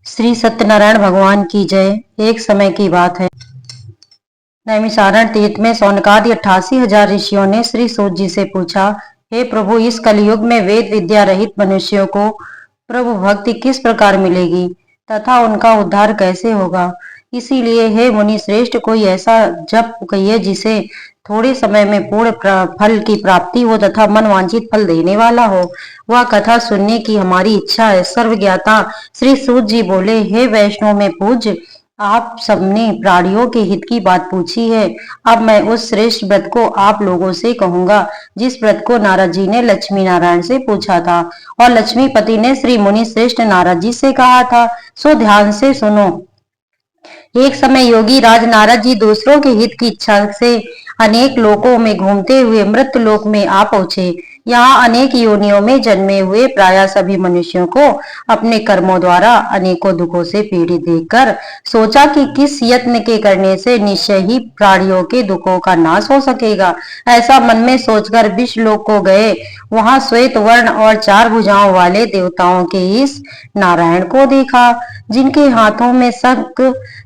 श्री सत्यनारायण भगवान की जय। एक समय की बात है, नैमिषारण्य तीर्थ में सौनकादि 88,000 ऋषियों ने श्री सूत जी से पूछा, हे प्रभु, इस कलयुग में वेद विद्या रहित मनुष्यों को प्रभु भक्ति किस प्रकार मिलेगी तथा उनका उद्धार कैसे होगा। इसीलिए हे मुनि श्रेष्ठ, कोई ऐसा जप कहिए जिसे थोड़े समय में पूर्ण फल की प्राप्ति हो तथा मन वांछित फल देने वाला हो। वह कथा सुनने की हमारी इच्छा है। सर्वज्ञाता श्री सूत जी बोले, हे वैष्णव में पूज्य, आप सबने प्राणियों के हित की बात पूछी है। अब मैं उस श्रेष्ठ व्रत को आप लोगों से कहूंगा जिस व्रत को नारद जी ने लक्ष्मी नारायण से पूछा था और लक्ष्मीपति ने श्री मुनि श्रेष्ठ नारद जी से कहा था। सो ध्यान से सुनो। एक समय योगी राज नारद जी दूसरों के हित की इच्छा से अनेक लोकों में घूमते हुए मृत्यु लोक में आ पहुंचे। यहाँ अनेक योनियों में जन्मे हुए प्राय सभी मनुष्यों को अपने कर्मों द्वारा अनेकों दुखों से पीड़ित देखकर सोचा कि किस यत्न के करने से निश्चय ही प्राणियों के दुखों का नाश हो सकेगा। ऐसा मन में सोचकर विश्वलोक को गए। वहां श्वेत वर्ण और 4 भुजाओं वाले देवताओं के इस नारायण को देखा, जिनके हाथों में शंख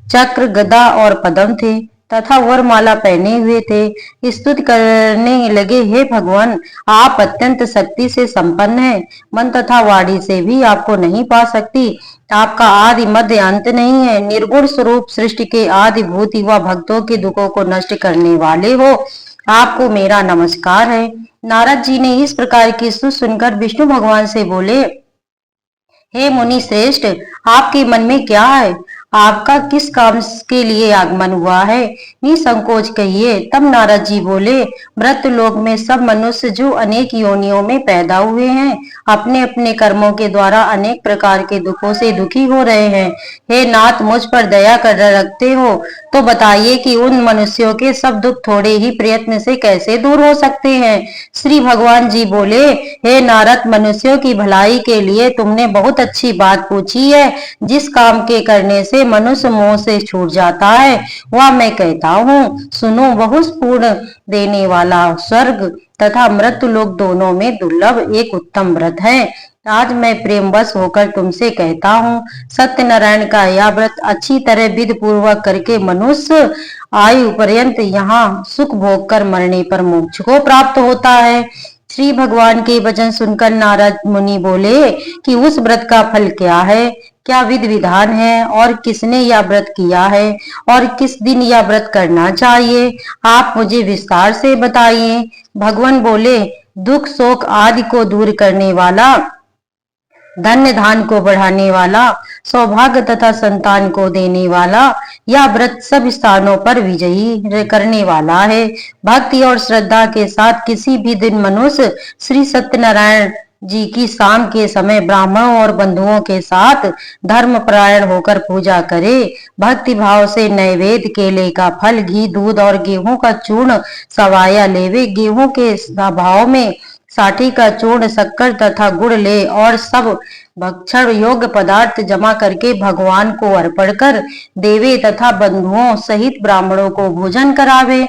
चक्र गदा और पद्म थे तथा वरमाला पहने हुए थे। स्तुति करने लगे, हे भगवान, आप अत्यंत शक्ति से संपन्न हैं। मन तथा वाणी से भी आपको नहीं पा सकती। आपका आदि मध्य अंत नहीं है। निर्गुण स्वरूप सृष्टि के आदि भूति व भक्तों के दुखों को नष्ट करने वाले हो। आपको मेरा नमस्कार है। नारद जी ने इस प्रकार की स्तुति सुनकर विष्णु भगवान से बोले, हे मुनि श्रेष्ठ, आपके मन में क्या है? आपका किस काम के लिए आगमन हुआ है? निसंकोच कहिए। तब नारद जी बोले, मृत्यु लोक में सब मनुष्य जो अनेक योनियों में पैदा हुए हैं, अपने अपने कर्मों के द्वारा अनेक प्रकार के दुखों से दुखी हो रहे हैं। हे नाथ, मुझ पर दया कर रखते हो तो बताइए कि उन मनुष्यों के सब दुख थोड़े ही प्रयत्न से कैसे दूर हो सकते हैं। श्री भगवान जी बोले, हे नारद, मनुष्यों की भलाई के लिए तुमने बहुत अच्छी बात पूछी है। जिस काम के करने से मनुष्य मोह से छूट जाता है वह मैं कहता हूँ, सुनो। बहुत पूर्ण देने वाला स्वर्ग तथा मृत्यु लोक दोनों में दुर्लभ एक उत्तम व्रत है। आज मैं प्रेमवश होकर तुमसे कहता हूँ, सत्यनारायण का यह व्रत अच्छी तरह विधि पूर्वक करके मनुष्य आयु पर्यंत यहाँ सुख भोग कर मरने पर मोक्ष को प्राप्त होता है। श्री भगवान के वचन सुनकर नारद मुनि बोले कि उस व्रत का फल क्या है, क्या विधि विधान है और किसने यह व्रत किया है और किस दिन यह व्रत करना चाहिए, आप मुझे विस्तार से बताइए। भगवान बोले, दुख शोक आदि को दूर करने वाला, धन्य धान को बढ़ाने वाला, सौभाग्य तथा संतान को देने वाला, यह व्रत सब स्थानों पर विजयी करने वाला है। भक्ति और श्रद्धा के साथ किसी भी दिन मनुष्य श्री सत्यनारायण जी की शाम के समय ब्राह्मणों और बंधुओं के साथ धर्म परायण होकर पूजा करे। भक्ति भाव से नैवेद्य, केले का फल, घी, दूध और गेहूं का चूर्ण सवाया लेवे। गेहूं के भाव में साठी का चूर्ण, शक्कर तथा गुड़ ले और सब भक्षण योग्य पदार्थ जमा करके भगवान को अर्पण कर देवे तथा बंधुओं सहित ब्राह्मणों को भोजन करावे।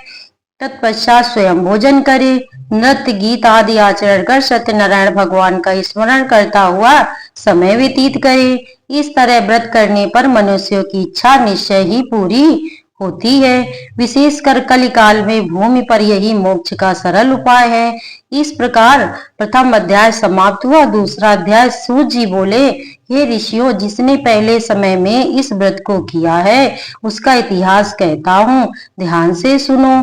तत्पश्चात स्वयं भोजन करे। नृत्य गीत आदि आचरण कर सत्यनारायण भगवान का स्मरण करता हुआ समय व्यतीत करे। इस तरह व्रत करने पर मनुष्यों की इच्छा निश्चय ही पूरी होती है। विशेषकर कलिकाल में भूमि पर यही मोक्ष का सरल उपाय है। इस प्रकार प्रथम अध्याय समाप्त हुआ। दूसरा अध्याय। सूत जी बोले, हे ऋषियों, जिसने पहले समय में इस व्रत को किया है उसका इतिहास कहता हूँ, ध्यान से सुनो।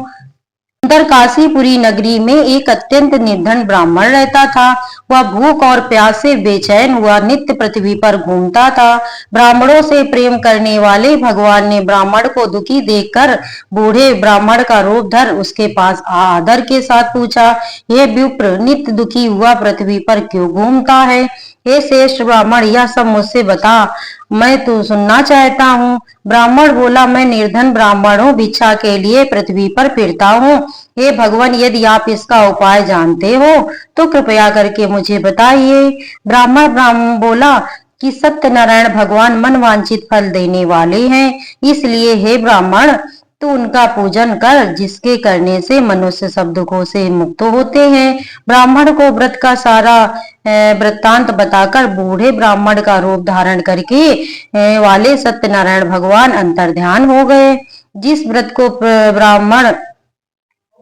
उत्तरकाशीपुरी नगरी में एक अत्यंत निर्धन ब्राह्मण रहता था। वह भूख और प्यास से बेचैन हुआ नित्य पृथ्वी पर घूमता था। ब्राह्मणों से प्रेम करने वाले भगवान ने ब्राह्मण को दुखी देखकर बूढ़े ब्राह्मण का रूप धर उसके पास आदर के साथ पूछा, हे विप्र, नित्य दुखी हुआ पृथ्वी पर क्यों घूमता है? हे श्रेष्ठ ब्राह्मण, यह सब मुझसे बता, मैं तो सुनना चाहता हूँ। ब्राह्मण बोला, मैं निर्धन ब्राह्मण हूँ, भिक्षा के लिए पृथ्वी पर फिरता हूँ। हे भगवान, यदि आप इसका उपाय जानते हो तो कृपया करके मुझे बताइए। ब्राह्मण बोला कि सत्यनारायण भगवान मन वांछित फल देने वाले हैं, इसलिए हे ब्राह्मण, तो उनका पूजन कर, जिसके करने से मनुष्य सब दुखों से मुक्त होते हैं। ब्राह्मण को व्रत का सारा वृत्तांत बताकर बूढ़े ब्राह्मण का रूप धारण करके वाले सत्यनारायण भगवान अंतर्ध्यान हो गए। जिस व्रत को ब्राह्मण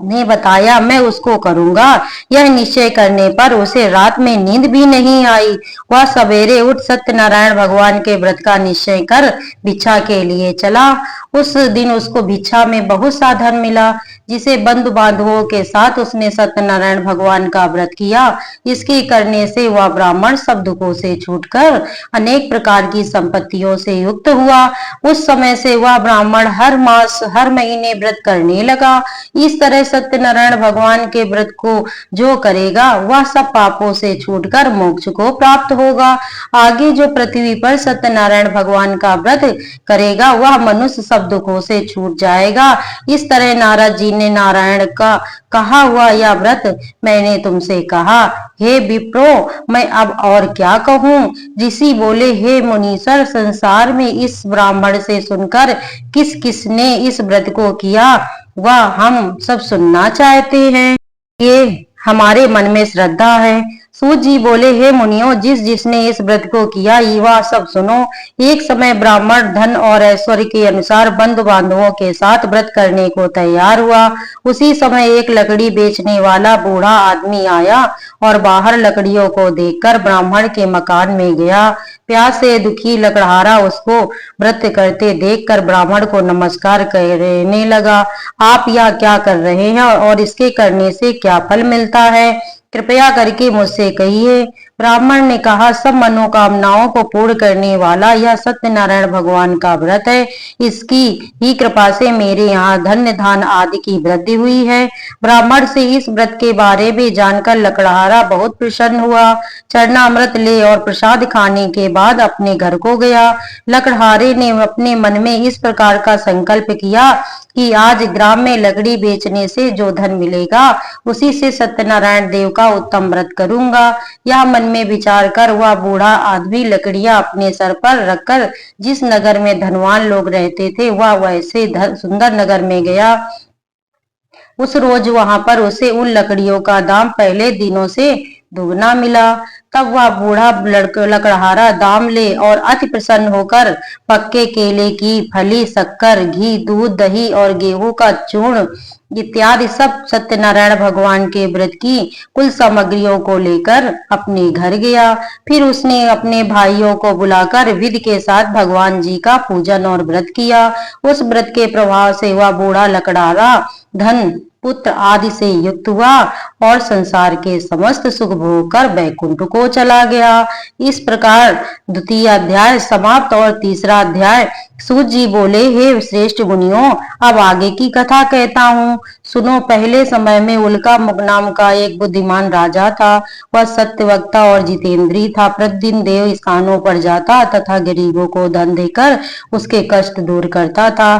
ने बताया मैं उसको करूंगा, यह निश्चय करने पर उसे रात में नींद भी नहीं आई। वह सवेरे उठ सत्यनारायण भगवान के व्रत का निश्चय कर भिक्षा के लिए चला। उस दिन उसको भिक्षा में बहुत सा धन मिला, जिसे बंधु बांधवों के साथ उसने सत्यनारायण भगवान का व्रत किया। इसके करने से वह ब्राह्मण सब दुखों से छूटकर अनेक प्रकार की संपत्तियों से युक्त हुआ। उस समय से वह ब्राह्मण हर मास हर महीने व्रत करने लगा। इस तरह सत्यनारायण भगवान के व्रत को जो करेगा वह सब पापों से छूटकर मोक्ष को प्राप्त होगा। आगे जो पृथ्वी पर सत्यनारायण भगवान का व्रत करेगा वह मनुष्य सब दुखों से छूट जाएगा। इस तरह नारद जी ने नारायण का कहा हुआ यह व्रत मैंने तुमसे कहा। हे विप्रो, मैं अब और क्या कहूँ। ऋषि बोले, हे मुनीश्वर, संसार में इस ब्राह्मण से सुनकर किस किसने इस व्रत को किया वह हम सब सुनना चाहते हैं। ये हमारे मन में श्रद्धा है। सूत जी बोले, हे मुनियों, जिस जिसने इस व्रत को किया वह सब सुनो। एक समय ब्राह्मण धन और ऐश्वर्य के अनुसार बंधु बांधवों के साथ व्रत करने को तैयार हुआ। उसी समय एक लकड़ी बेचने वाला बूढ़ा आदमी आया और बाहर लकड़ियों को देखकर ब्राह्मण के मकान में गया। प्यास से दुखी लकड़हारा उसको व्रत करते देखकर ब्राह्मण को नमस्कार करने लगा। आप यह क्या कर रहे हैं और इसके करने से क्या फल मिलता है, कृपया करके मुझसे कहिए। ब्राह्मण ने कहा, सब मनोकामनाओं को पूर्ण करने वाला यह सत्यनारायण भगवान का व्रत है। इसकी ही कृपा से मेरे यहाँ धन्य धान आदि की वृद्धि हुई है। ब्राह्मण से इस व्रत के बारे में जानकर लकड़हारा बहुत प्रसन्न हुआ। चरणामृत ले और प्रसाद खाने के बाद अपने घर को गया। लकड़हारे ने अपने मन में इस प्रकार का संकल्प किया कि आज ग्राम में लकड़ी बेचने से जो धन मिलेगा उसी से सत्यनारायण देव का उत्तम व्रत करूंगा। यह मन में विचार कर वह बूढ़ा आदमी लकड़ियां अपने सर पर रखकर जिस नगर में धनवान लोग रहते थे वह वैसे सुंदर नगर में गया। उस रोज वहां पर उसे उन लकड़ियों का दाम पहले दिनों से दुगना मिला। तब वह बूढ़ा लकड़हारा दाम ले और अति प्रसन्न होकर पक्के केले की फली, शक्कर, घी, दूध, दही और गेहूं का चूर्ण इत्यादि सब सत्यनारायण भगवान के व्रत की कुल सामग्रियों को लेकर अपने घर गया। फिर उसने अपने भाइयों को बुलाकर विधि के साथ भगवान जी का पूजन और व्रत किया। उस व्रत के प्रभाव से वह बूढ़ा लकड़हारा धन, पुत्र आदि से युक्त हुआ और संसार के समस्त सुख भोग कर वैकुंठ को चला गया। इस प्रकार द्वितीय अध्याय समाप्त। और तीसरा अध्याय। सूत जी बोले, हे श्रेष्ठ मुनियों, अब आगे की कथा कहता हूँ, सुनो। पहले समय में उल्का मुख नाम का एक बुद्धिमान राजा था। वह सत्यवक्ता और जितेंद्री था। प्रतिदिन देव स्थानों पर जाता तथा गरीबों को धन देकर उसके कष्ट दूर करता था।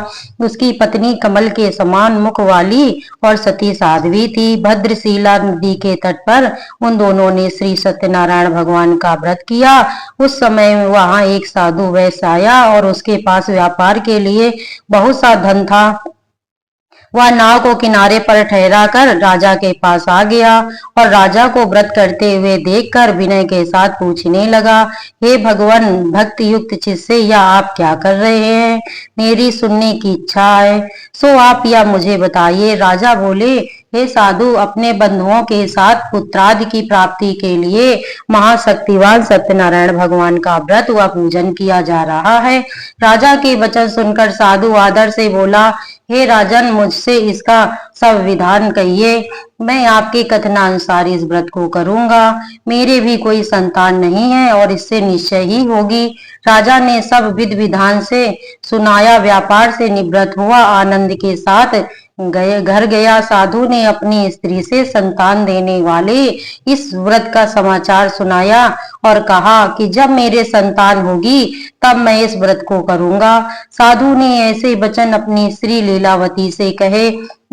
उसकी पत्नी कमल के समान मुख वाली और सती साध्वी थी। भद्रशिला नदी के तट पर उन दोनों ने श्री सत्यनारायण भगवान का व्रत किया। उस समय वहां एक साधु वैश्य आया और उसके पास व्यापार के लिए बहुत सा धन था। वह नाव को किनारे पर ठहरा कर राजा के पास आ गया और राजा को व्रत करते हुए देखकर विनय के साथ पूछने लगा, हे भगवान, भक्ति युक्त चित्त से यह आप क्या कर रहे हैं? मेरी सुनने की इच्छा है, सो आप यह मुझे बताइए। राजा बोले, हे साधु, अपने बंधुओं के साथ पुत्रादि की प्राप्ति के लिए महाशक्तिवान सत्यनारायण भगवान का व्रत व पूजन किया जा रहा है। राजा के वचन सुनकर साधु आदर से बोला, हे राजन, मुझसे इसका सब विधान कहिए। मैं आपके कथनानुसार इस व्रत को करूंगा। मेरे भी कोई संतान नहीं है और इससे निश्चय ही होगी। राजा ने सब विधि विधान से सुनाया। व्यापार से निवृत्त हुआ, आनंद के साथ घर गया। साधु ने अपनी स्त्री से संतान देने वाले इस व्रत का समाचार सुनाया और कहा कि जब मेरे संतान होगी तब मैं इस व्रत को करूंगा। साधु ने ऐसे वचन अपनी स्त्री लीलावती से कहे।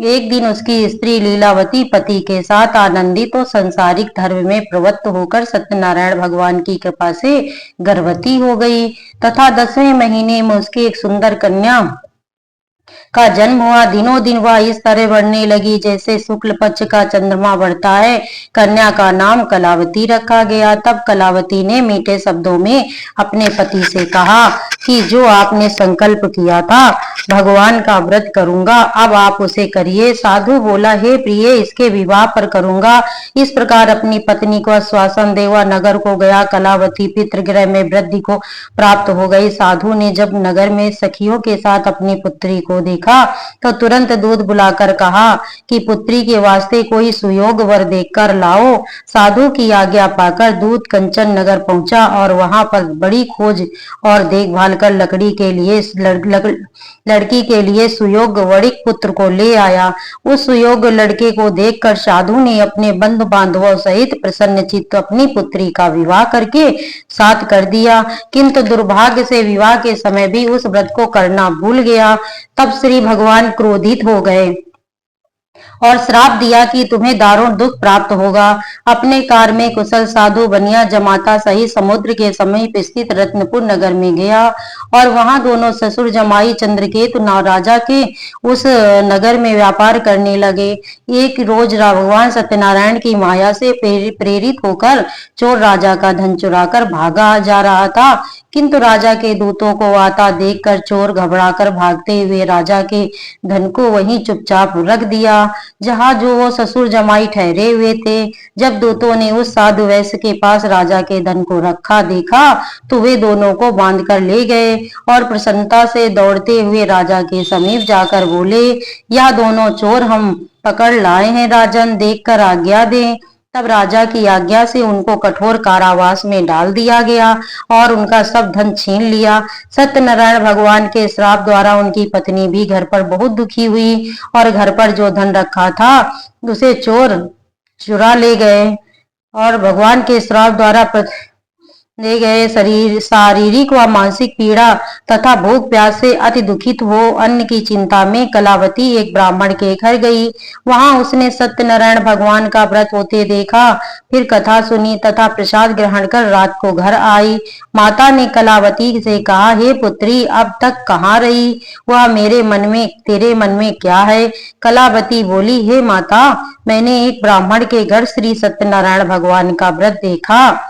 एक दिन उसकी स्त्री लीलावती पति के साथ आनंदित तो संसारिक धर्म में प्रवृत्त होकर सत्यनारायण भगवान की कृपा से गर्भवती हो गई तथा 10वें महीने में उसकी एक सुंदर कन्या का जन्म हुआ। दिनों दिन वह इस तरह बढ़ने लगी जैसे शुक्ल पक्ष का चंद्रमा बढ़ता है। कन्या का नाम कलावती रखा गया। तब कलावती ने मीठे शब्दों में अपने पति से कहा कि जो आपने संकल्प किया था भगवान का व्रत करूंगा, अब आप उसे करिए। साधु बोला, हे प्रिय, इसके विवाह पर करूंगा। इस प्रकार अपनी पत्नी को आश्वासन दे वह नगर को गया। कलावती पितृगृह में वृद्धि को प्राप्त हो गई। साधु ने जब नगर में सखियों के साथ अपनी पुत्री को देखा तो तुरंत दूध बुलाकर कहा कि पुत्री के वास्ते कोई सुयोग वर देखकर लाओ। साधु की आज्ञा पाकर दूध कंचन नगर पहुंचा और वहां पर बड़ी खोज और देखभाल कर लड़की के लिए सुयोग वणिक पुत्र को ले आया। उस सुयोग लड़के को देखकर साधु ने अपने बंधु बांधवों सहित प्रसन्नचित्त अपनी पुत्री का विवाह करके साथ कर दिया। किंतु दुर्भाग्य से विवाह के समय भी उस व्रत को करना भूल गया। तब श्री भगवान क्रोधित हो गए और श्राप दिया कि तुम्हें दारुण दुख प्राप्त होगा। अपने कार्य में कुशल साधु बनिया जमाता सहित समुद्र के समीप स्थित रत्नपुर नगर में गया और वहां दोनों ससुर जमाई चंद्रकेतु राजा के उस नगर में व्यापार करने लगे। एक रोज भगवान सत्यनारायण की माया से प्रेरित होकर चोर राजा का धन चुराकर भागा जा रहा था, किंतु राजा के दूतों को आता देखकर चोर घबराकर भागते हुए राजा के धन को वहीं चुपचाप रख दिया जहां जो वो ससुर जमाई ठहरे हुए थे। जब दूतों ने उस साधु वैश्य के पास राजा के धन को रखा देखा तो वे दोनों को बांध कर ले गए और प्रसन्नता से दौड़ते हुए राजा के समीप जाकर बोले, यह दोनों चोर हम पकड़ लाए हैं, राजन देखकर आज्ञा दें। तब राजा की आज्ञा से उनको कठोर कारावास में डाल दिया गया और उनका सब धन छीन लिया। सत्यनारायण भगवान के श्राप द्वारा उनकी पत्नी भी घर पर बहुत दुखी हुई और घर पर जो धन रखा था उसे चोर चुरा ले गए और भगवान के श्राप द्वारा ले गए शारीरिक व मानसिक पीड़ा तथा भूख प्यास से अति दुखित हो अन्न की चिंता में कलावती एक ब्राह्मण के घर गई। वहां उसने सत्यनारायण भगवान का व्रत होते देखा, फिर कथा सुनी तथा प्रसाद ग्रहण कर रात को घर आई। माता ने कलावती से कहा, हे पुत्री, अब तक कहाँ रही? वह तेरे मन में क्या है? कलावती बोली, हे माता, मैंने एक ब्राह्मण के घर श्री सत्यनारायण भगवान का व्रत देखा।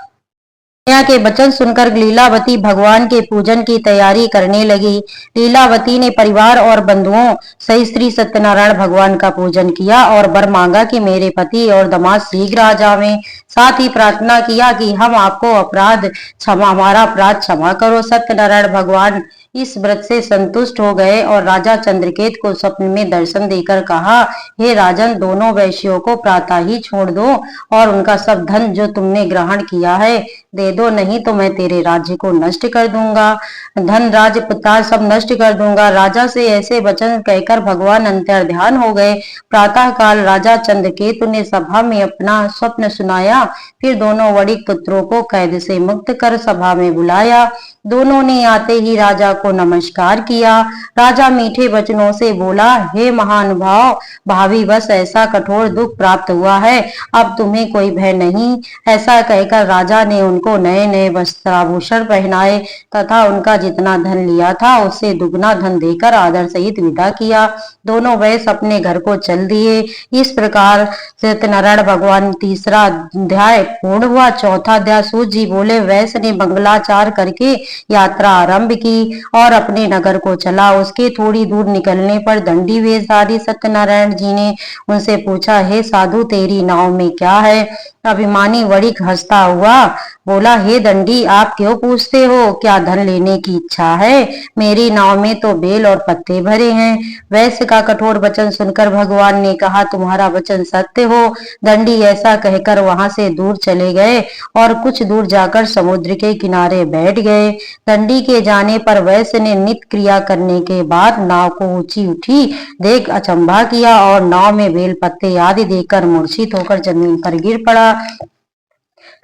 कन्या के वचन सुनकर लीलावती भगवान के पूजन की तैयारी करने लगी। लीलावती ने परिवार और बंधुओं सहित श्री सत्यनारायण भगवान का पूजन किया और वर मांगा कि मेरे पति और दामाद शीघ्र आ जावें। साथ ही प्रार्थना किया कि हमारा अपराध क्षमा करो। सत्यनारायण भगवान इस व्रत से संतुष्ट हो गए और राजा चंद्रकेत को स्वप्न में दर्शन देकर कहा, हे राजन, दोनों वैश्यों को प्रातः ही छोड़ दो और उनका सब धन जो तुमने ग्रहण किया है दे दो, नहीं तो मैं तेरे राज्य को नष्ट कर दूंगा, धन राज पुत्र सब नष्ट कर दूंगा। राजा से ऐसे वचन कहकर भगवान अंतर ध्यान हो गए। प्रातः काल राजा चंद्रकेतु ने सभा में अपना स्वप्न सुनाया। फिर दोनों वणिक पुत्रों को कैद से मुक्त कर सभा में बुलाया। दोनों ने आते ही राजा को नमस्कार किया। राजा मीठे वचनों से बोला, हे महानुभाव, भावी बस ऐसा कठोर दुख प्राप्त हुआ है, अब तुम्हें कोई भय नहीं। ऐसा कहकर राजा ने उनको नए नए वस्त्राभूषण पहनाए तथा उनका जितना धन लिया था उससे दुगना धन देकर आदर सहित विदा किया। दोनों वैश्य अपने घर को चल दिए। इस प्रकार सत्यनारायण भगवान तीसरा अध्याय पूर्ण हुआ। चौथा अध्याय सूत जी बोले, वैश्य ने मंगलाचार करके यात्रा आरंभ की और अपने नगर को चला। उसके थोड़ी दूर निकलने पर दंडी वेशधारी सत्यनारायण जी ने उनसे पूछा, हे साधु, तेरी नाव में क्या है? अभिमानी वणिक हंसता हुआ बोला, हे दंडी, आप क्यों पूछते हो? क्या धन लेने की इच्छा है? मेरी नाव में तो बेल और पत्ते भरे हैं। वैश्य का कठोर वचन सुनकर भगवान ने कहा, तुम्हारा वचन सत्य हो। दंडी ऐसा कहकर वहां से दूर चले गए और कुछ दूर जाकर समुद्र के किनारे बैठ गए। दंडी के जाने पर वैश्य ने नित्य क्रिया करने के बाद नाव को ऊंची उठी देख अचंभा किया और नाव में बेल पत्ते आदि देखकर मूर्छित होकर जमीन पर गिर पड़ा।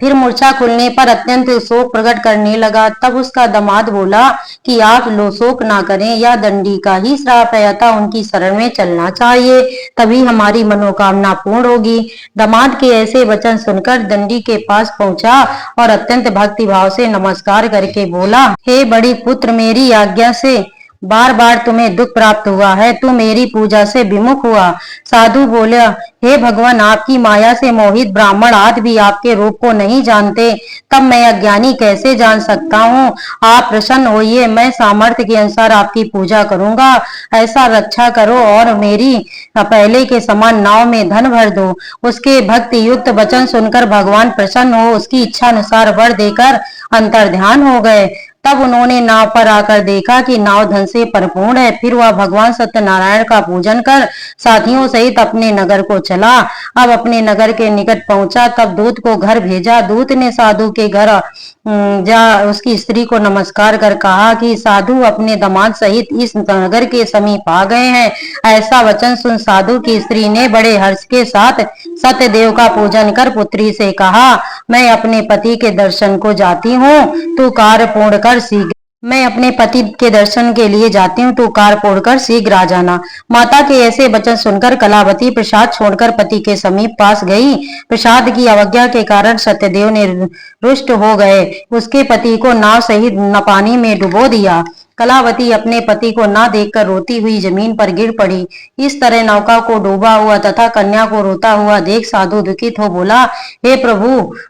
फिर मूर्छा खुलने पर अत्यंत शोक प्रकट करने लगा। तब उसका दामाद बोला कि आप शोक ना करें, यह दंडी का ही श्राप है, अतः उनकी शरण में चलना चाहिए, तभी हमारी मनोकामना पूर्ण होगी। दामाद के ऐसे वचन सुनकर दंडी के पास पहुंचा और अत्यंत भक्ति भाव से नमस्कार करके बोला, हे बड़ी पुत्र, मेरी आज्ञा से बार बार तुम्हें दुख प्राप्त हुआ है, तू मेरी पूजा से विमुख हुआ। साधु बोला, हे भगवान, आपकी माया से मोहित ब्राह्मण आदि भी आपके रूप को नहीं जानते, तब मैं अज्ञानी कैसे जान सकता हूँ। आप प्रसन्न होइए, मैं सामर्थ्य के अनुसार आपकी पूजा करूंगा। ऐसा रक्षा करो और मेरी पहले के समान नाव में धन भर दो। उसके भक्ति युक्त वचन सुनकर भगवान प्रसन्न हो उसकी इच्छा अनुसार वर देकर अंतर्ध्यान हो गए। तब उन्होंने नाव पर आकर देखा कि नाव धन से परिपूर्ण है। फिर वह भगवान सत्यनारायण का पूजन कर साथियों सहित अपने नगर को चला। अब अपने नगर के निकट पहुंचा, तब दूत को घर भेजा। दूत ने साधु के घर जा उसकी स्त्री को नमस्कार कर कहा कि साधु अपने दामाद सहित इस नगर के समीप आ गए हैं। ऐसा वचन सुन साधु की स्त्री ने बड़े हर्ष के साथ सत्यदेव का पूजन कर पुत्री से कहा, मैं अपने पति के दर्शन को जाती हूँ, तू कार्य पूर्ण कर शीघ्र। मैं अपने पति के दर्शन के लिए जाती हूँ, तू कार्य पूर्ण कर शीघ्र आ जाना। माता के ऐसे वचन सुनकर कलावती प्रसाद छोड़कर पति के समीप पास गई। प्रसाद की अवज्ञा के कारण सत्यदेव ने रुष्ट हो गए, उसके पति को नाव सहित न पानी में डुबो दिया। कलावती अपने पति को ना देखकर रोती हुई जमीन पर गिर पड़ी। इस तरह नौका को डूबा हुआ तथा कन्या को रोता हुआ देख साधु दुखित हो बोला, हे प्रभु,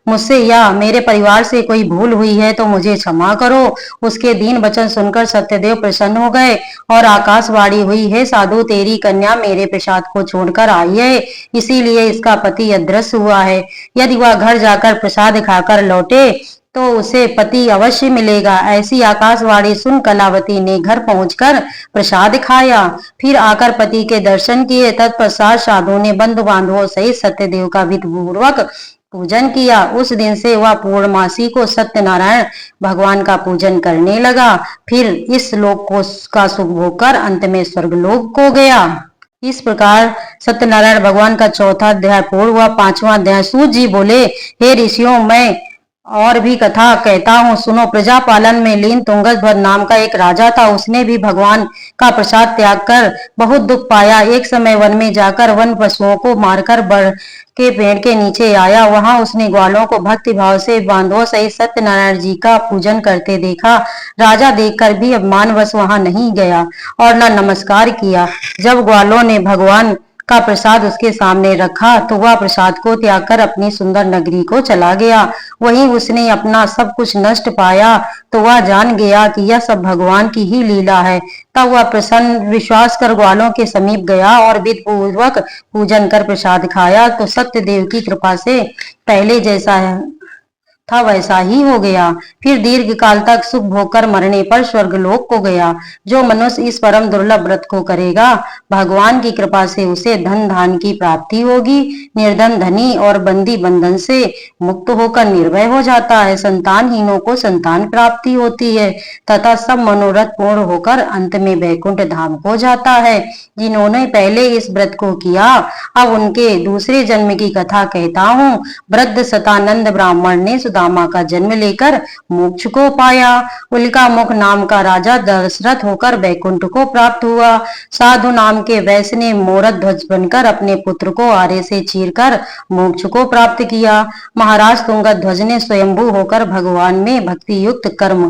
मुझसे या मेरे परिवार से कोई भूल हुई है तो मुझे क्षमा करो। उसके दीन वचन सुनकर सत्यदेव प्रसन्न हो गए और आकाशवाणी हुई, हे साधु, तेरी कन्या मेरे प्रसाद को छोड़कर आई है, इसीलिए इसका पति अदृश्य हुआ है। यदि वह घर जाकर प्रसाद खाकर लौटे तो उसे पति अवश्य मिलेगा। ऐसी आकाशवाणी सुन कलावती ने घर पहुंचकर प्रसाद खाया, फिर आकर पति के दर्शन किए। तत्पश्चात साधु ने बंधु बांधवों सहित सत्यदेव का विधि पूर्वक पूजन किया। उस दिन से वह पूर्णमासी को सत्यनारायण भगवान का पूजन करने लगा। फिर इस लोक को का सुख भोग कर अंत में स्वर्गलोक को गया। इस प्रकार सत्यनारायण भगवान का चौथा अध्याय पूर्ण हुआ। पांचवा अध्याय। सूत जी बोले, हे ऋषियों, मैं और भी कथा कहता हूँ, सुनो। प्रजा पालन में लीन तुंगध्वज नाम का एक राजा था। उसने भी भगवान का प्रसाद त्याग कर बहुत दुख पाया। एक समय वन में जाकर वन पशुओं को मारकर बड़ के पेड़ के नीचे आया। वहां उसने ग्वालों को भक्ति भाव से बांधवों सहित सत्यनारायण जी का पूजन करते देखा। राजा देखकर भी अपमानवश वहां नहीं गया और न नमस्कार किया। जब ग्वालों ने भगवान का प्रसाद उसके सामने रखा तो वह प्रसाद को त्याग कर अपनी सुंदर नगरी को चला गया। वहीं उसने अपना सब कुछ नष्ट पाया तो वह जान गया कि यह सब भगवान की ही लीला है। तब वह प्रसन्न विश्वास कर ग्वालों के समीप गया और विधि पूर्वक पूजन कर प्रसाद खाया तो सत्यदेव की कृपा से पहले जैसा था वैसा ही हो गया। फिर दीर्घ काल तक सुख भोग कर मरने पर स्वर्गलोक को गया। जो मनुष्य इस परम दुर्लभ व्रत को करेगा, भगवान की कृपा से उसे धन धान की प्राप्ति होगी। निर्धन धनी और बंदी बंधन से मुक्त होकर निर्भय हो जाता है। संतानहीनों को संतान प्राप्ति होती है तथा सब मनोरथ पूर्ण होकर अंत में वैकुंठ धाम को जाता है। जिन्होंने पहले इस व्रत को किया, अब उनके दूसरे जन्म की कथा कहता हूँ। वृद्ध सतानंद ब्राह्मण ने सुदामा का जन्म लेकर मोक्ष को पाया। उल्का मुख नाम का राजा दशरथ होकर वैकुंठ को प्राप्त हुआ। साधु नाम के वैश्य ने मोरत ध्वज बनकर अपने पुत्र को आरे से चीरकर मोक्ष को प्राप्त किया। महाराज तुंगध्वज ने स्वयंभू होकर भगवान में भक्ति युक्त कर्म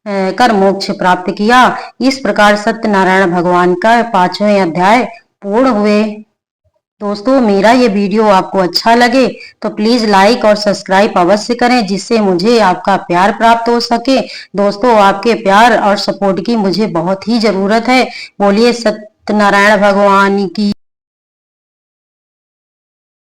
कर मोक्ष प्राप्त किया। इस प्रकार सत्यनारायण भगवान का 5वें अध्याय पूर्ण हुए। दोस्तों, मेरा ये वीडियो आपको अच्छा लगे तो प्लीज लाइक और सब्सक्राइब अवश्य करें, जिससे मुझे आपका प्यार प्राप्त हो सके। दोस्तों, आपके प्यार और सपोर्ट की मुझे बहुत ही जरूरत है। बोलिए सत्यनारायण भगवान की।